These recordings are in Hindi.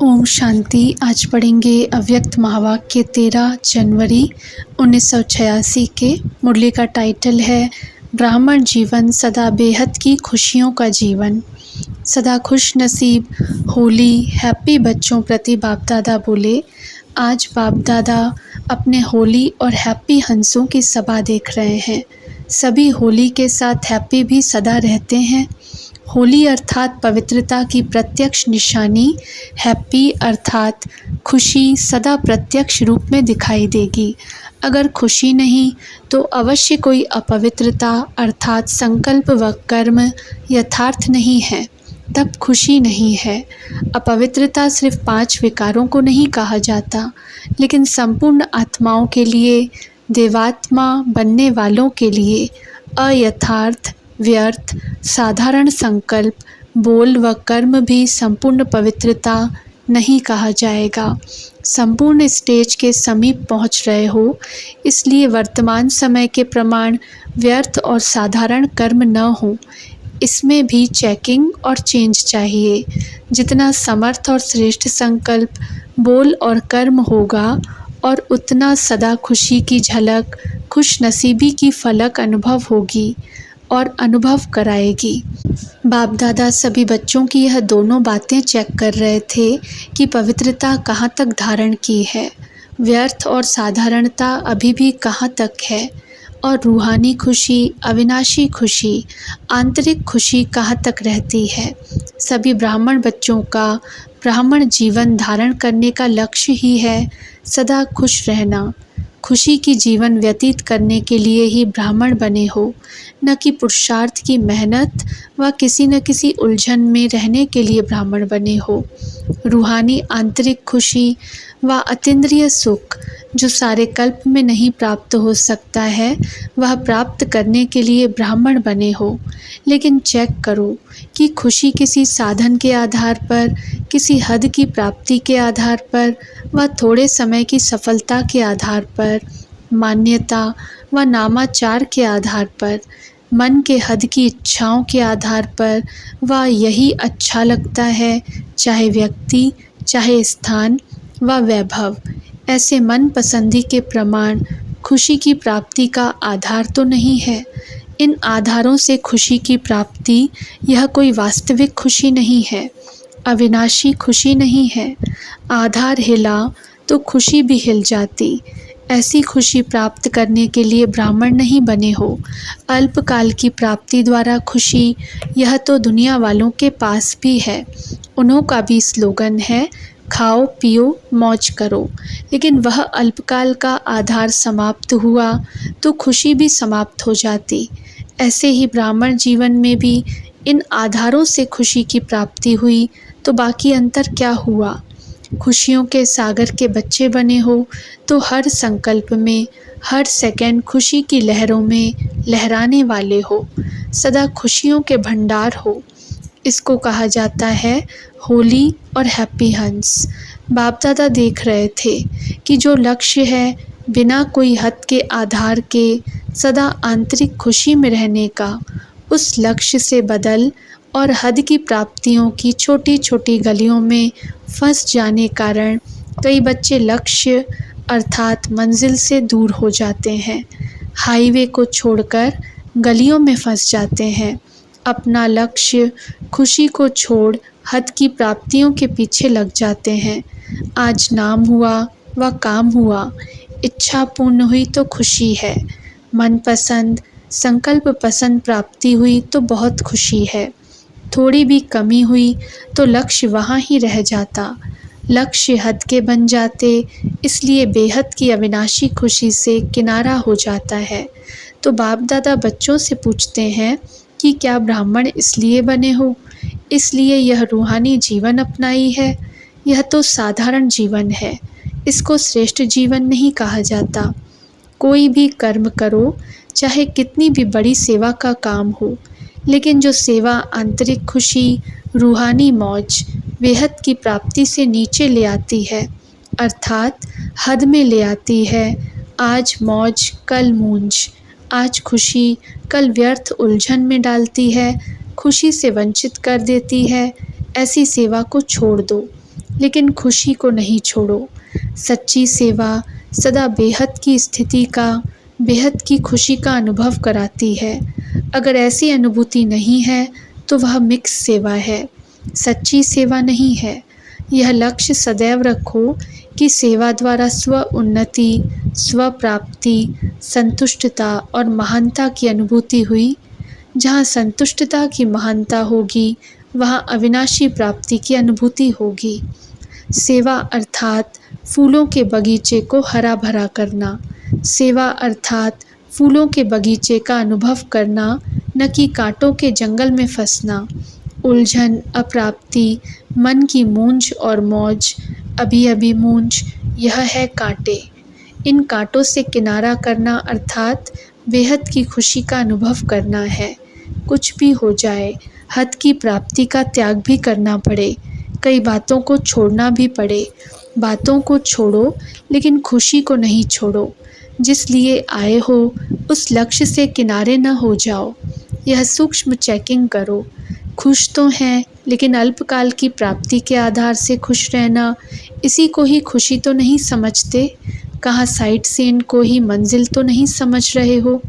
ओम शांति। आज पढ़ेंगे अव्यक्त महावाक्य 13 जनवरी 1986 के। मुरली का टाइटल है ब्राह्मण जीवन सदा बेहद की खुशियों का जीवन। सदा खुश नसीब होली हैप्पी बच्चों प्रति बाप दादा बोले। आज बाप दादा अपने होली और हैप्पी हंसों की सभा देख रहे हैं। सभी होली के साथ हैप्पी भी सदा रहते हैं। होली अर्थात पवित्रता की प्रत्यक्ष निशानी, हैप्पी अर्थात खुशी सदा प्रत्यक्ष रूप में दिखाई देगी। अगर खुशी नहीं तो अवश्य कोई अपवित्रता अर्थात संकल्प व कर्म यथार्थ नहीं है, तब खुशी नहीं है। अपवित्रता सिर्फ 5 विकारों को नहीं कहा जाता, लेकिन संपूर्ण आत्माओं के लिए, देवात्मा बनने वालों के लिए अयथार्थ, व्यर्थ, साधारण संकल्प, बोल व कर्म भी संपूर्ण पवित्रता नहीं कहा जाएगा। संपूर्ण स्टेज के समीप पहुंच रहे हो, इसलिए वर्तमान समय के प्रमाण व्यर्थ और साधारण कर्म न हो। इसमें भी चेकिंग और चेंज चाहिए। जितना समर्थ और श्रेष्ठ संकल्प, बोल और कर्म होगा और उतना सदा खुशी की झलक, खुश नसीबी की फलक अनुभव होगी और अनुभव कराएगी। बाप दादा सभी बच्चों की यह दोनों बातें चेक कर रहे थे कि पवित्रता कहाँ तक धारण की है, व्यर्थ और साधारणता अभी भी कहाँ तक है, और रूहानी खुशी, अविनाशी खुशी, आंतरिक खुशी कहाँ तक रहती है। सभी ब्राह्मण बच्चों का ब्राह्मण जीवन धारण करने का लक्ष्य ही है सदा खुश रहना। खुशी की जीवन व्यतीत करने के लिए ही ब्राह्मण बने हो, न कि पुरुषार्थ की मेहनत व किसी न किसी उलझन में रहने के लिए ब्राह्मण बने हो। रूहानी आंतरिक खुशी व अतीन्द्रिय सुख जो सारे कल्प में नहीं प्राप्त हो सकता है, वह प्राप्त करने के लिए ब्राह्मण बने हो। लेकिन चेक करो कि खुशी किसी साधन के आधार पर, किसी हद की प्राप्ति के आधार पर व थोड़े समय की सफलता के आधार पर, मान्यता व नामाचार के आधार पर, मन के हद की इच्छाओं के आधार पर व यही अच्छा लगता है, चाहे व्यक्ति, चाहे स्थान व वैभव, ऐसे मन पसंदी के प्रमाण खुशी की प्राप्ति का आधार तो नहीं है। इन आधारों से खुशी की प्राप्ति यह कोई वास्तविक खुशी नहीं है, अविनाशी खुशी नहीं है। आधार हिला तो खुशी भी हिल जाती। ऐसी खुशी प्राप्त करने के लिए ब्राह्मण नहीं बने हो। अल्पकाल की प्राप्ति द्वारा खुशी, यह तो दुनिया वालों के पास भी है। उन्हों का भी स्लोगन है, खाओ पियो मौज करो। लेकिन वह अल्पकाल का आधार समाप्त हुआ तो खुशी भी समाप्त हो जाती। ऐसे ही ब्राह्मण जीवन में भी इन आधारों से खुशी की प्राप्ति हुई तो बाकी अंतर क्या हुआ। खुशियों के सागर के बच्चे बने हो तो हर संकल्प में, हर सेकंड खुशी की लहरों में लहराने वाले हो, सदा खुशियों के भंडार हो। इसको कहा जाता है होली और हैप्पी हंस। बाप दादा देख रहे थे कि जो लक्ष्य है बिना कोई हद के आधार के सदा आंतरिक खुशी में रहने का, उस लक्ष्य से बदल और हद की प्राप्तियों की छोटी छोटी गलियों में फंस जाने कारण कई बच्चे लक्ष्य अर्थात मंजिल से दूर हो जाते हैं। हाईवे को छोड़कर गलियों में फंस जाते हैं। अपना लक्ष्य खुशी को छोड़ हद की प्राप्तियों के पीछे लग जाते हैं। आज नाम हुआ व काम हुआ, इच्छा पूर्ण हुई तो खुशी है। मनपसंद, संकल्प पसंद प्राप्ति हुई तो बहुत खुशी है। थोड़ी भी कमी हुई तो लक्ष्य वहाँ ही रह जाता। लक्ष्य हद के बन जाते, इसलिए बेहद की अविनाशी खुशी से किनारा हो जाता है। तो बाप दादा बच्चों से पूछते हैं कि क्या ब्राह्मण इसलिए बने हो, इसलिए यह रूहानी जीवन अपनाई है? यह तो साधारण जीवन है, इसको श्रेष्ठ जीवन नहीं कहा जाता। कोई भी कर्म करो, चाहे कितनी भी बड़ी सेवा का काम हो, लेकिन जो सेवा आंतरिक खुशी, रूहानी मौज, बेहद की प्राप्ति से नीचे ले आती है, अर्थात हद में ले आती है, आज मौज कल मूंज, आज खुशी कल व्यर्थ उलझन में डालती है, खुशी से वंचित कर देती है, ऐसी सेवा को छोड़ दो। लेकिन खुशी को नहीं छोड़ो। सच्ची सेवा सदा बेहद की स्थिति का, बेहद की खुशी का अनुभव कराती है। अगर ऐसी अनुभूति नहीं है तो वह मिक्स सेवा है, सच्ची सेवा नहीं है। यह लक्ष्य सदैव रखो कि सेवा द्वारा स्व उन्नति, स्व प्राप्ति, संतुष्टता और महानता की अनुभूति हुई। जहाँ संतुष्टता की महानता होगी वहाँ अविनाशी प्राप्ति की अनुभूति होगी। सेवा अर्थात फूलों के बगीचे को हरा भरा करना। सेवा अर्थात फूलों के बगीचे का अनुभव करना, न कि कांटों के जंगल में फंसना। उलझन, अप्राप्ति, मन की मूंज और मौज, अभी अभी मूंज, यह है कांटे। इन कांटों से किनारा करना अर्थात बेहद की खुशी का अनुभव करना है। कुछ भी हो जाए, हद की प्राप्ति का त्याग भी करना पड़े, कई बातों को छोड़ना भी पड़े। बातों को छोड़ो लेकिन खुशी को नहीं छोड़ो। जिस लिए आए हो उस लक्ष्य से किनारे न हो जाओ। यह सूक्ष्म चेकिंग करो। खुश तो हैं लेकिन अल्पकाल की प्राप्ति के आधार से खुश रहना, इसी को ही खुशी तो नहीं समझते। कहाँ साइट सीन को ही मंजिल तो नहीं समझ रहे हो,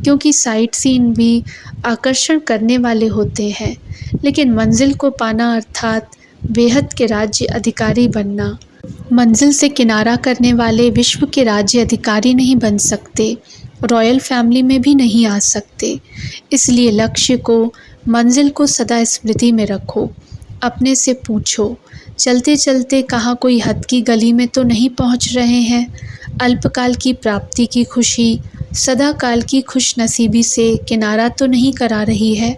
क्योंकि साइट सीन भी आकर्षण करने वाले होते हैं, लेकिन मंजिल को पाना अर्थात बेहद के राज्य अधिकारी बनना। मंजिल से किनारा करने वाले विश्व के राज्य अधिकारी नहीं बन सकते, रॉयल फैमिली में भी नहीं आ सकते। इसलिए लक्ष्य को, मंजिल को सदा स्मृति में रखो। अपने से पूछो, चलते चलते कहाँ कोई हद की गली में तो नहीं पहुँच रहे हैं। अल्पकाल की प्राप्ति की खुशी सदा काल की खुश नसीबी से किनारा तो नहीं करा रही है।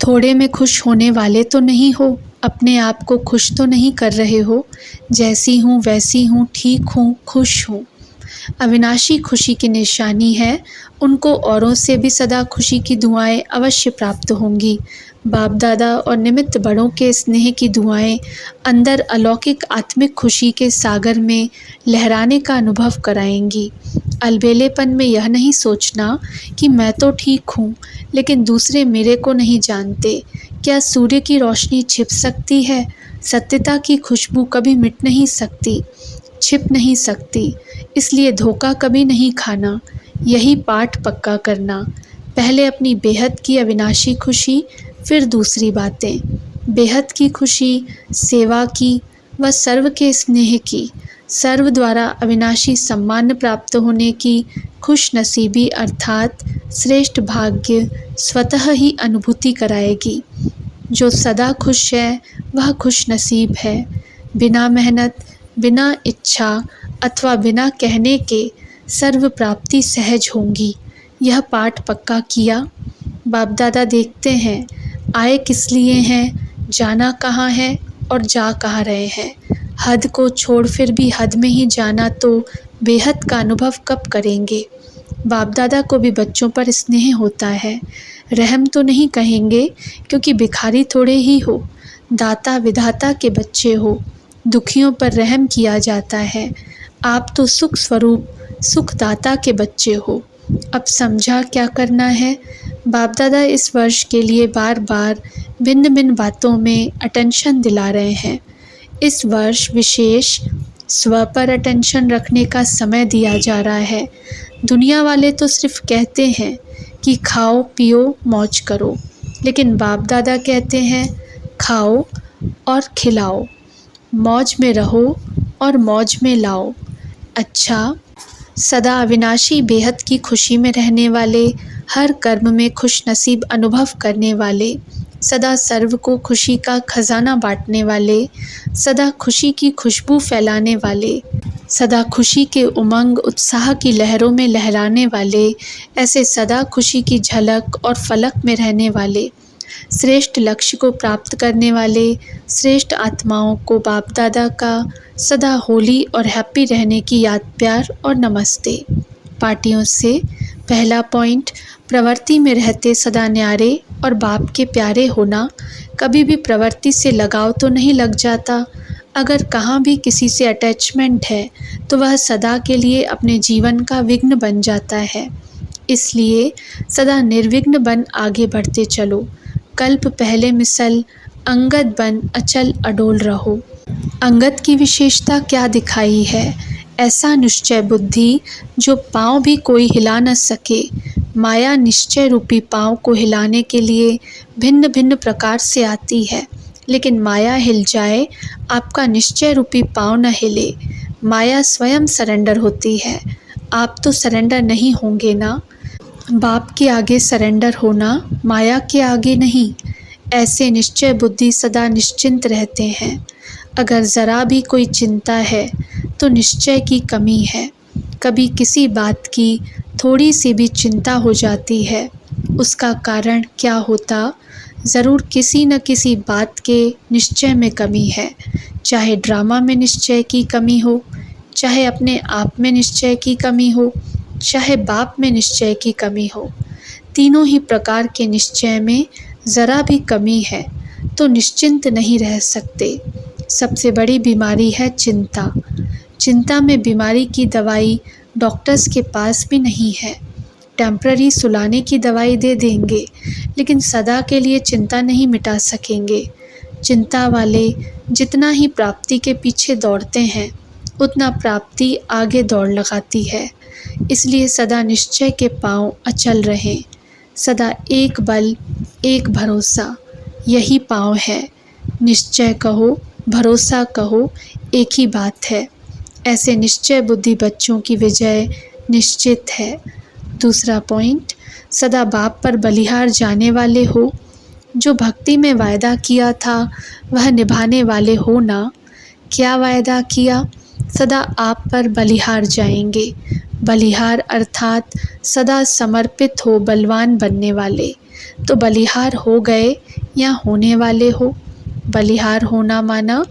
थोड़े में खुश होने वाले तो नहीं हो, अपने आप को खुश तो नहीं कर रहे हो। जैसी हूँ वैसी हूँ, ठीक हूँ, खुश हूँ। अविनाशी खुशी की निशानी है, उनको औरों से भी सदा खुशी की दुआएं अवश्य प्राप्त होंगी। बाप दादा और निमित्त बड़ों के स्नेह की दुआएं अंदर अलौकिक आत्मिक खुशी के सागर में लहराने का अनुभव कराएंगी। अलबेलेपन में यह नहीं सोचना कि मैं तो ठीक हूँ लेकिन दूसरे मेरे को नहीं जानते। क्या सूर्य की रोशनी छिप सकती है? सत्यता की खुशबू कभी मिट नहीं सकती, छिप नहीं सकती। इसलिए धोखा कभी नहीं खाना, यही पाठ पक्का करना। पहले अपनी बेहद की अविनाशी खुशी, फिर दूसरी बातें। बेहद की खुशी सेवा की व सर्व के स्नेह की, सर्व द्वारा अविनाशी सम्मान प्राप्त होने की खुश नसीबी अर्थात श्रेष्ठ भाग्य स्वतः ही अनुभूति कराएगी। जो सदा खुश है वह खुश नसीब है। बिना मेहनत, बिना इच्छा अथवा बिना कहने के सर्व प्राप्ति सहज होंगी। यह पाठ पक्का किया। बाप दादा देखते हैं आए किस लिए हैं, जाना कहाँ है और जा कहाँ रहे हैं। हद को छोड़ फिर भी हद में ही जाना तो बेहद का अनुभव कब करेंगे। बाप दादा को भी बच्चों पर स्नेह होता है। रहम तो नहीं कहेंगे क्योंकि भिखारी थोड़े ही हो, दाता विधाता के बच्चे हो, दुखियों पर रहम किया जाता है। आप तो सुख स्वरूप सुखदाता के बच्चे हो। अब समझा क्या करना है। बाप दादा इस वर्ष के लिए बार बार भिन्न भिन्न बातों में अटेंशन दिला रहे हैं। इस वर्ष विशेष स्व पर अटेंशन रखने का समय दिया जा रहा है। दुनिया वाले तो सिर्फ कहते हैं कि खाओ पियो मौज करो, लेकिन बाप दादा कहते हैं खाओ और खिलाओ, मौज में रहो और मौज में लाओ। अच्छा, सदा अविनाशी बेहद की खुशी में रहने वाले, हर कर्म में खुश नसीब अनुभव करने वाले, सदा सर्व को खुशी का खजाना बांटने वाले, सदा खुशी की खुशबू फैलाने वाले, सदा खुशी के उमंग उत्साह की लहरों में लहराने वाले, ऐसे सदा खुशी की झलक और फलक में रहने वाले, श्रेष्ठ लक्ष्य को प्राप्त करने वाले श्रेष्ठ आत्माओं को बाप दादा का सदा होली और हैप्पी रहने की याद प्यार और नमस्ते। पार्टियों से पहला पॉइंट, प्रवृत्ति में रहते सदा न्यारे और बाप के प्यारे होना। कभी भी प्रवृत्ति से लगाव तो नहीं लग जाता। अगर कहाँ भी किसी से अटैचमेंट है तो वह सदा के लिए अपने जीवन का विघ्न बन जाता है। इसलिए सदा निर्विघ्न बन आगे बढ़ते चलो। कल्प पहले मिसल अंगद बन अचल अडोल रहो। अंगद की विशेषता क्या दिखाई है? ऐसा निश्चय बुद्धि जो पाँव भी कोई हिला न सके। माया निश्चय रूपी पाँव को हिलाने के लिए भिन्न भिन्न प्रकार से आती है, लेकिन माया हिल जाए, आपका निश्चय रूपी पाँव न हिले। माया स्वयं सरेंडर होती है। आप तो सरेंडर नहीं होंगे ना। बाप के आगे सरेंडर होना, माया के आगे नहीं। ऐसे निश्चय बुद्धि सदा निश्चिंत रहते हैं। अगर ज़रा भी कोई चिंता है तो निश्चय की कमी है। कभी किसी बात की थोड़ी सी भी चिंता हो जाती है, उसका कारण क्या होता? ज़रूर किसी न किसी बात के निश्चय में कमी है। चाहे ड्रामा में निश्चय की कमी हो, चाहे अपने आप में निश्चय की कमी हो, चाहे बाप में निश्चय की कमी हो। तीनों ही प्रकार के निश्चय में ज़रा भी कमी है तो निश्चिंत नहीं रह सकते। सबसे बड़ी बीमारी है चिंता। चिंता में बीमारी की दवाई डॉक्टर्स के पास भी नहीं है। टेम्पररी सुलाने की दवाई दे देंगे, लेकिन सदा के लिए चिंता नहीं मिटा सकेंगे। चिंता वाले जितना ही प्राप्ति के पीछे दौड़ते हैं, उतना प्राप्ति आगे दौड़ लगाती है। इसलिए सदा निश्चय के पांव अचल रहें। सदा एक बल, एक भरोसा, यही पांव है। निश्चय कहो, भरोसा कहो, एक ही बात है। ऐसे निश्चय बुद्धि बच्चों की विजय निश्चित है। दूसरा पॉइंट, सदा बाप पर बलिहार जाने वाले हो। जो भक्ति में वायदा किया था वह निभाने वाले हो ना। क्या वायदा किया? सदा आप पर बलिहार जाएंगे। बलिहार अर्थात सदा समर्पित हो, बलवान बनने वाले। तो बलिहार हो गए या होने वाले हो? बलिहार होना माना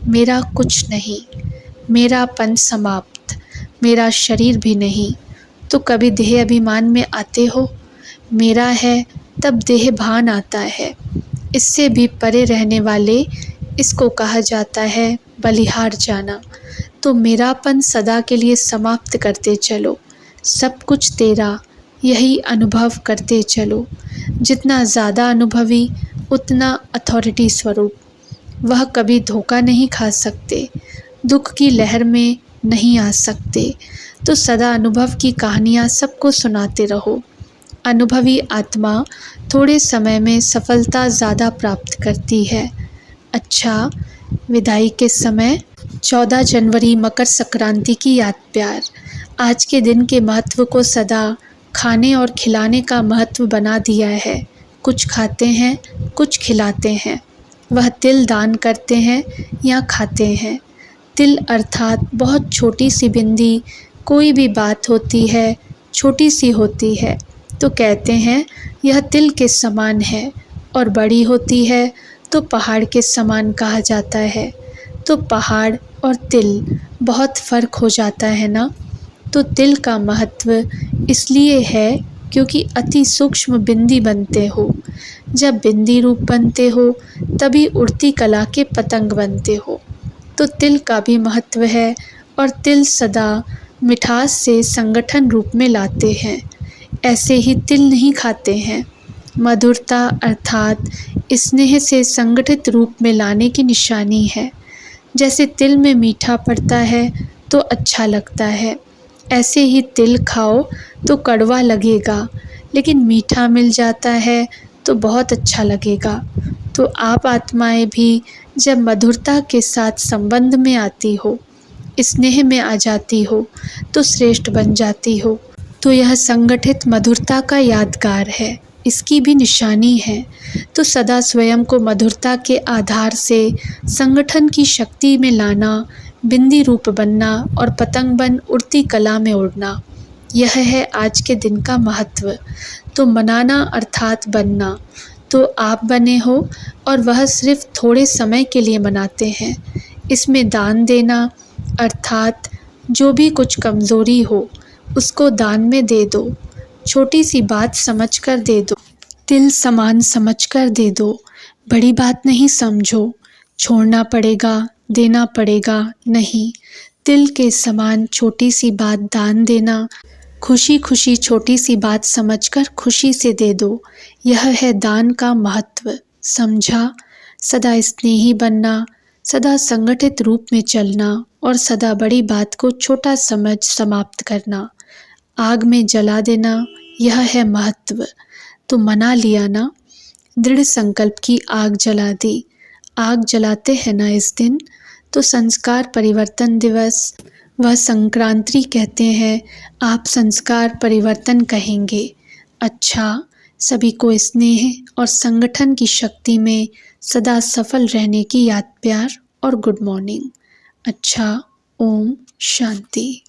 मेरा कुछ नहीं, मेरापन समाप्त, मेरा शरीर भी नहीं। तो कभी देह अभिमान में आते हो? मेरा है तब देह भान आता है। इससे भी परे रहने वाले, इसको कहा जाता है बलिहार जाना। तो मेरापन सदा के लिए समाप्त करते चलो। सब कुछ तेरा, यही अनुभव करते चलो। जितना ज़्यादा अनुभवी उतना अथॉरिटी स्वरूप। वह कभी धोखा नहीं खा सकते, दुख की लहर में नहीं आ सकते। तो सदा अनुभव की कहानियाँ सबको सुनाते रहो। अनुभवी आत्मा थोड़े समय में सफलता ज़्यादा प्राप्त करती है। अच्छा, विदाई के समय 14 जनवरी मकर संक्रांति की याद प्यार। आज के दिन के महत्व को सदा खाने और खिलाने का महत्व बना दिया है। कुछ खाते हैं, कुछ खिलाते हैं। वह तिल दान करते हैं या खाते हैं। तिल अर्थात बहुत छोटी सी बिंदी। कोई भी बात होती है, छोटी सी होती है तो कहते हैं यह तिल के समान है, और बड़ी होती है तो पहाड़ के समान कहा जाता है। तो पहाड़ और तिल बहुत फ़र्क हो जाता है ना। तो तिल का महत्व इसलिए है क्योंकि अति सूक्ष्म बिंदी बनते हो। जब बिंदी रूप बनते हो तभी उड़ती कला के पतंग बनते हो। तो तिल का भी महत्व है, और तिल सदा मिठास से संगठन रूप में लाते हैं। ऐसे ही तिल नहीं खाते हैं। मधुरता अर्थात स्नेह से संगठित रूप में लाने की निशानी है। जैसे तिल में मीठा पड़ता है तो अच्छा लगता है, ऐसे ही तिल खाओ तो कड़वा लगेगा, लेकिन मीठा मिल जाता है तो बहुत अच्छा लगेगा। तो आप आत्माएं भी जब मधुरता के साथ संबंध में आती हो, स्नेह में आ जाती हो, तो श्रेष्ठ बन जाती हो। तो यह संगठित मधुरता का यादगार है, इसकी भी निशानी है। तो सदा स्वयं को मधुरता के आधार से संगठन की शक्ति में लाना, बिंदी रूप बनना और पतंग बन उड़ती कला में उड़ना, यह है आज के दिन का महत्व। तो मनाना अर्थात बनना। तो आप बने हो, और वह सिर्फ थोड़े समय के लिए मनाते हैं। इसमें दान देना अर्थात जो भी कुछ कमज़ोरी हो उसको दान में दे दो। छोटी सी बात समझकर दे दो, तिल समान समझकर दे दो। बड़ी बात नहीं समझो। छोड़ना पड़ेगा, देना पड़ेगा नहीं। तिल के समान छोटी सी बात दान देना। खुशी खुशी छोटी सी बात समझकर खुशी से दे दो। यह है दान का महत्व। समझा? सदा स्नेही बनना, सदा संगठित रूप में चलना और सदा बड़ी बात को छोटा समझ समाप्त करना। आग में जला देना, यह है महत्व। तो मना लिया ना, दृढ़ संकल्प की आग जला दी। आग जलाते हैं ना इस दिन, तो संस्कार परिवर्तन दिवस, वह संक्रांति कहते हैं, आप संस्कार परिवर्तन कहेंगे। अच्छा, सभी को स्नेह और संगठन की शक्ति में सदा सफल रहने की याद प्यार और गुड मॉर्निंग। अच्छा, ओम शांति।